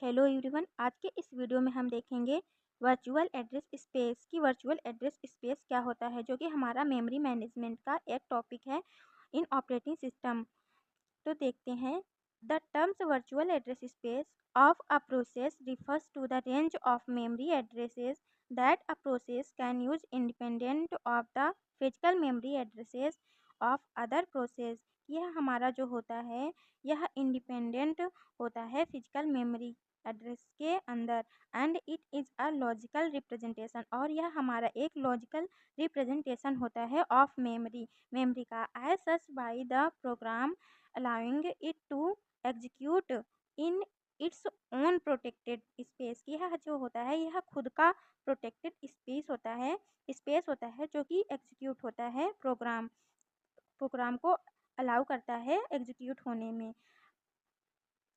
Hello everyone, आज के इस वीडियो में हम देखेंगे वर्चुअल एड्रेस स्पेस की वर्चुअल एड्रेस स्पेस क्या होता है, जो कि हमारा मेमोरी मैनेजमेंट का एक टॉपिक है इन ऑपरेटिंग सिस्टम। तो देखते हैं। The terms virtual address space of a process refers to the range of memory addresses that a process can use independent of the physical memory addresses of other process. यह हमारा जो होता है यह independent होता है फिजिकल मेमोरी एड्रेस के अंदर, and it is a logical representation, और यह हमारा एक लॉजिकल रिप्रेजेंटेशन होता है ऑफ मेमोरी का, as such by the program allowing it to execute in its own protected space। यह जो होता है यह खुद का प्रोटेक्टेड स्पेस होता है जो कि एग्जीक्यूट होता है प्रोग्राम को अलाउ करता है एग्जीक्यूट होने में।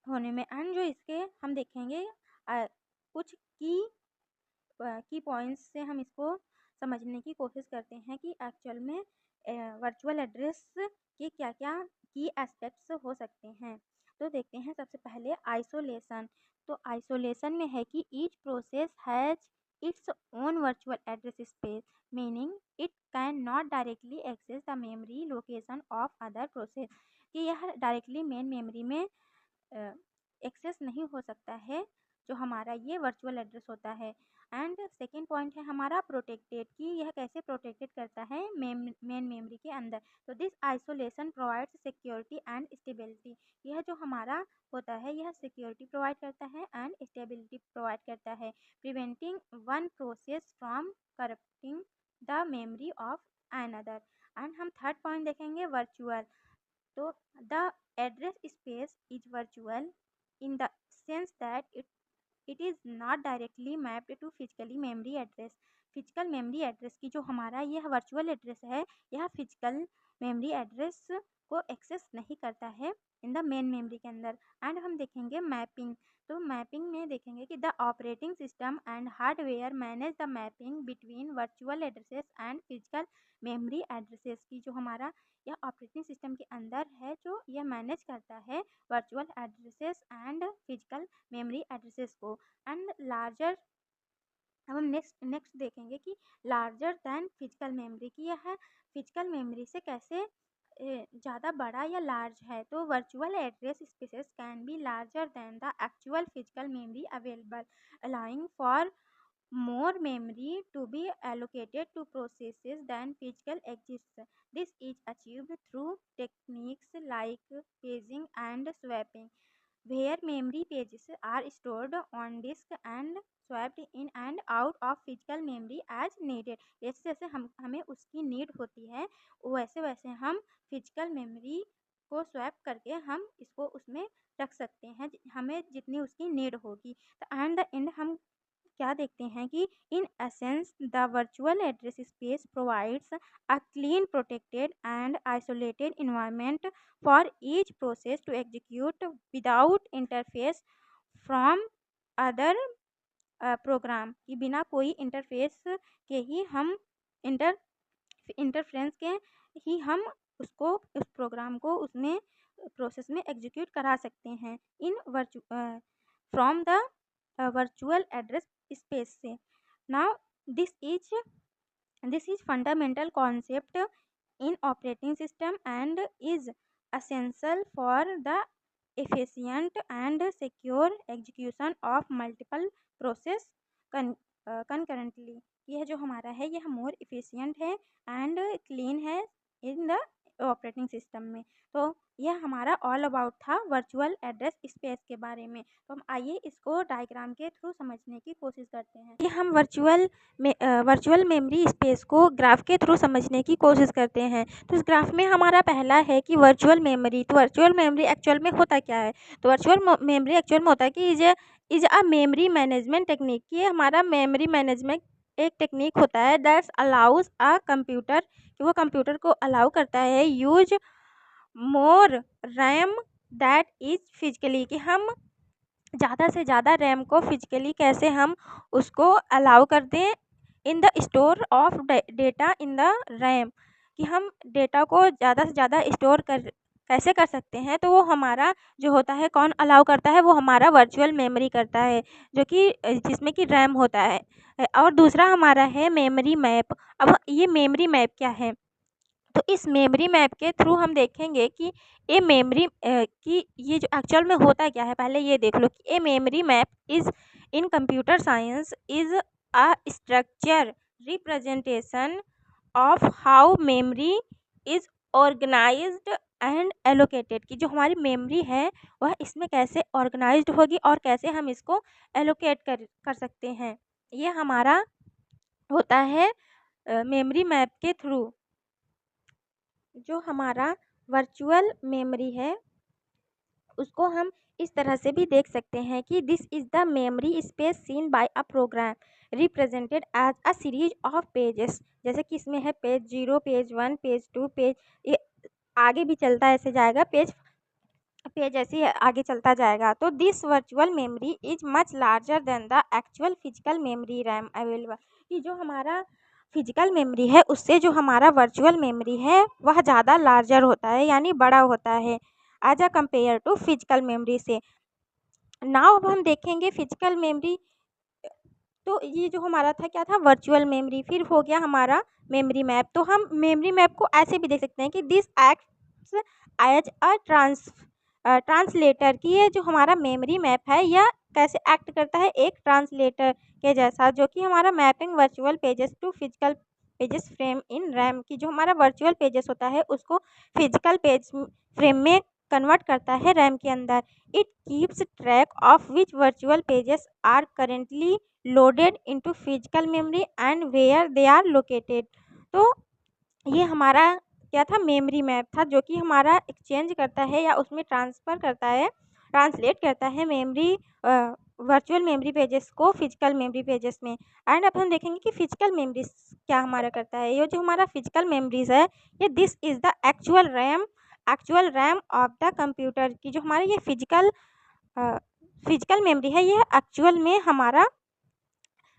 एंड जो इसके हम देखेंगे कुछ की पॉइंट्स से हम इसको समझने की कोशिश करते हैं कि एक्चुअल में वर्चुअल एड्रेस के क्या क्या की एस्पेक्ट्स हो सकते हैं। तो देखते हैं सबसे पहले आइसोलेशन। तो आइसोलेशन में है कि each process has its own virtual address space, meaning it can not directly access the memory location of other process. कि यह डायरेक्टली मेन मेमोरी में एक्सेस नहीं हो सकता है जो हमारा ये वर्चुअल एड्रेस होता है। एंड सेकेंड पॉइंट है हमारा प्रोटेक्टेड, कि यह कैसे प्रोटेक्टेड करता है मेन मेमोरी के अंदर। तो this isolation provides security and stability. यह जो हमारा होता है यह सिक्योरिटी प्रोवाइड करता है एंड स्टेबिलिटी प्रोवाइड करता है, preventing one process from corrupting the memory of another. And हम थर्ड पॉइंट देखेंगे वर्चुअल। तो the address space is virtual in the sense that it is not directly mapped to physically memory address। Physical memory address की जो हमारा यह virtual address है यह physical memory address को एक्सेस नहीं करता है इन द मेन मेमोरी के अंदर। एंड हम देखेंगे मैपिंग। तो मैपिंग में देखेंगे कि the operating system and hardware manage the mapping between virtual addresses and physical memory addresses की जो हमारा यह ऑपरेटिंग सिस्टम के अंदर है जो यह मैनेज करता है virtual addresses and physical memory addresses को। एंड लार्जर हम नेक्स्ट देखेंगे कि लार्जर दैन फिजिकल मेमोरी, की यह फिजिकल मेमोरी से कैसे ज़्यादा बड़ा या लार्ज है। तो virtual address spaces can be larger than the actual physical memory available, allowing for more memory to be allocated to processes than physical exists। This is achieved through techniques like paging and swapping, where memory pages are stored on disk and swapped in and out of physical memory as needed। जैसे जैसे हमें उसकी need होती है वैसे वैसे हम physical memory को स्वैप करके हम इसको उसमें रख सकते हैं हमें जितनी उसकी नीड होगी। तो एंड द एंड हम क्या देखते हैं कि in essence the virtual address space provides a clean protected and isolated environment for each process to execute without interface from other program. कि बिना कोई इंटरफेस के ही हम इंटरफ्रेंस के ही हम उसको उस प्रोग्राम को उसमें प्रोसेस में एग्जीक्यूट करा सकते हैं in from the virtual address space से। Now this is fundamental concept in operating system and is essential for the efficient and secure execution of multiple process concurrently। यह जो हमारा है यह मोर इफिशियंट है एंड क्लीन है in the operating system में। तो यह हमारा ऑल अबाउट था वर्चुअल एड्रेस स्पेस के बारे में। तो हम आइए इसको डायग्राम के थ्रू समझने की कोशिश करते हैं। ये हम वर्चुअल मेमोरी स्पेस को ग्राफ के थ्रू समझने की कोशिश करते हैं। तो इस ग्राफ में हमारा पहला है कि वर्चुअल मेमोरी। तो वर्चुअल मेमोरी एक्चुअल में होता क्या है। तो वर्चुअल मेमोरी एक्चुअल में होता है कि is a memory management technique. ये हमारा मेमोरी मैनेजमेंट एक टेक्निक होता है दैट्स अलाउज अ कंप्यूटर, कि वो कंप्यूटर को अलाउ करता है use more RAM that is physically, कि हम ज़्यादा से ज़्यादा रैम को फिजिकली कैसे हम उसको अलाउ कर दें in the store of data in the RAM, कि हम डेटा को ज़्यादा से ज़्यादा स्टोर कैसे कर सकते हैं, तो वो हमारा जो होता है कौन अलाउ करता है, वो हमारा वर्चुअल मेमोरी करता है, जो कि जिसमें कि रैम होता है। और दूसरा हमारा है मेमोरी मैप। अब ये मेमोरी मैप क्या है, तो इस मेमोरी मैप के थ्रू हम देखेंगे कि ये मेमोरी कि ये जो एक्चुअल में होता क्या है। पहले ये देख लो कि a memory map is in computer science is a structure representation of how memory is organized and allocated, कि जो हमारी मेमोरी है वह इसमें कैसे ऑर्गेनाइज्ड होगी और कैसे हम इसको एलोकेट कर सकते हैं। ये हमारा होता है मेमोरी मैप के थ्रू। जो हमारा वर्चुअल मेमोरी है उसको हम इस तरह से भी देख सकते हैं कि this is the memory space seen by a program represented as a series of pages. जैसे कि इसमें है पेज 0, पेज 1, पेज 2, पेज, ये आगे भी चलता ऐसे जाएगा, पेज पेज ऐसे ही आगे चलता जाएगा। तो this virtual memory is much larger than the actual physical memory RAM available, कि जो हमारा फिजिकल मेमोरी है उससे जो हमारा वर्चुअल मेमोरी है वह ज़्यादा लार्जर होता है, यानी बड़ा होता है as a compare to physical memory से। नाउ अब हम देखेंगे फिजिकल मेमोरी। तो ये जो हमारा था क्या था, वर्चुअल मेमोरी, फिर हो गया हमारा मेमोरी मैप। तो हम मेमोरी मैप को ऐसे भी देख सकते हैं कि this acts as a translator, कि ये जो हमारा मेमोरी मैप है यह कैसे एक्ट करता है, एक ट्रांसलेटर के जैसा, जो कि हमारा mapping virtual pages to physical pages frame in RAM, की जो हमारा वर्चुअल पेजेस होता है उसको फिजिकल पेज फ्रेम में कन्वर्ट करता है रैम के अंदर। It keeps track of which virtual pages are currently loaded into physical memory and where they are located. तो ये हमारा क्या था, मेमोरी मैप था, जो कि हमारा एक्सचेंज करता है या उसमें ट्रांसफ़र करता है, ट्रांसलेट करता है मेमोरी वर्चुअल मेमोरी पेजेस को फिजिकल मेमोरी पेजेस में। एंड अब हम देखेंगे कि फिजिकल मेमोरीज क्या हमारा करता है। ये जो हमारा फिजिकल मेमोरीज है ये this is the actual RAM of the computer, की जो हमारे ये फिजिकल मेमोरी है ये एक्चुअल में हमारा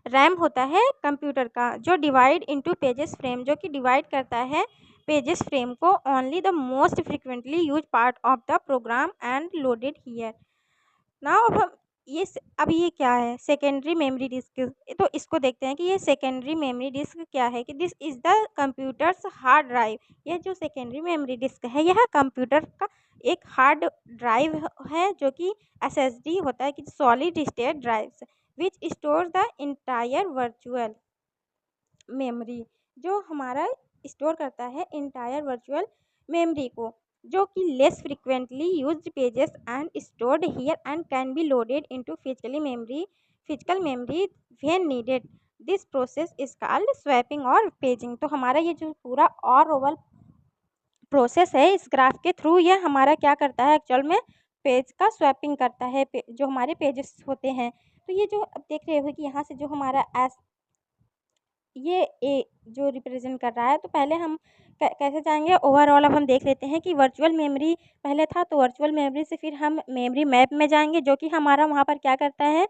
रैम होता है कंप्यूटर का, जो डिवाइड इनटू पेजेस फ्रेम, जो कि डिवाइड करता है पेजेस फ्रेम को only the most frequently use part of the program and loaded here. Now अब हम अब ये क्या है, सेकेंडरी मेमोरी डिस्क। तो इसको देखते हैं कि ये सेकेंडरी मेमोरी डिस्क क्या है, कि this is the computers hard drive. यह जो सेकेंडरी मेमोरी डिस्क है यह कंप्यूटर का एक हार्ड ड्राइव है, जो कि एसएसडी होता है, कि solid state drives which store the entire virtual memory, जो हमारा स्टोर करता है इंटायर वर्चुअल मेमोरी को, जो कि less frequently used pages and stored here and can be loaded into physical memory when needed. This process is called swapping और paging. तो हमारा ये जो पूरा और ओवल प्रोसेस है इस ग्राफ के थ्रू, ये हमारा क्या करता है एक्चुअल में, पेज का स्वैपिंग करता है, जो हमारे पेजेस होते हैं। तो ये जो अब देख रहे हो कि यहाँ से जो हमारा ये ए जो रिप्रेजेंट कर रहा है, तो पहले हम कैसे जाएंगे ओवरऑल। अब हम देख लेते हैं कि वर्चुअल मेमोरी पहले था, तो वर्चुअल मेमोरी से फिर हम मेमोरी मैप में जाएंगे, जो कि हमारा वहाँ पर क्या करता है,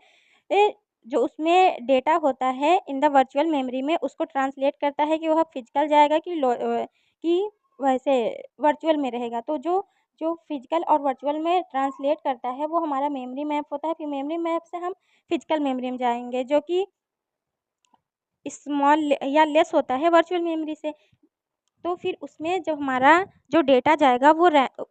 जो उसमें डेटा होता है इन द वर्चुअल मेमोरी में उसको ट्रांसलेट करता है कि वह फिजिकल जाएगा कि वैसे वर्चुअल में रहेगा। तो जो जो फिजिकल और वर्चुअल में ट्रांसलेट करता है वो हमारा मेमोरी मैप होता है। फिर मेमोरी मैप से हम फिजिकल मेमोरी में जाएंगे, जो कि स्मॉल या लेस होता है वर्चुअल मेमोरी से। तो फिर उसमें जो हमारा जो डेटा जाएगा वो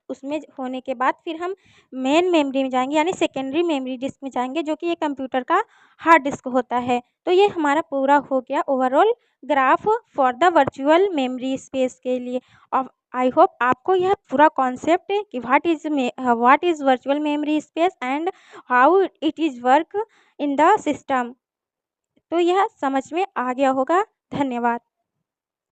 उसमें होने के बाद फिर हम मेन मेमोरी में जाएंगे, यानी सेकेंडरी मेमोरी डिस्क में जाएंगे, जो कि ये कंप्यूटर का हार्ड डिस्क होता है। तो ये हमारा पूरा हो गया overall graph for the virtual memory space के लिए। और आई होप आपको यह पूरा कॉन्सेप्ट कि what is virtual memory space and how it is work in the system, तो यह समझ में आ गया होगा। धन्यवाद।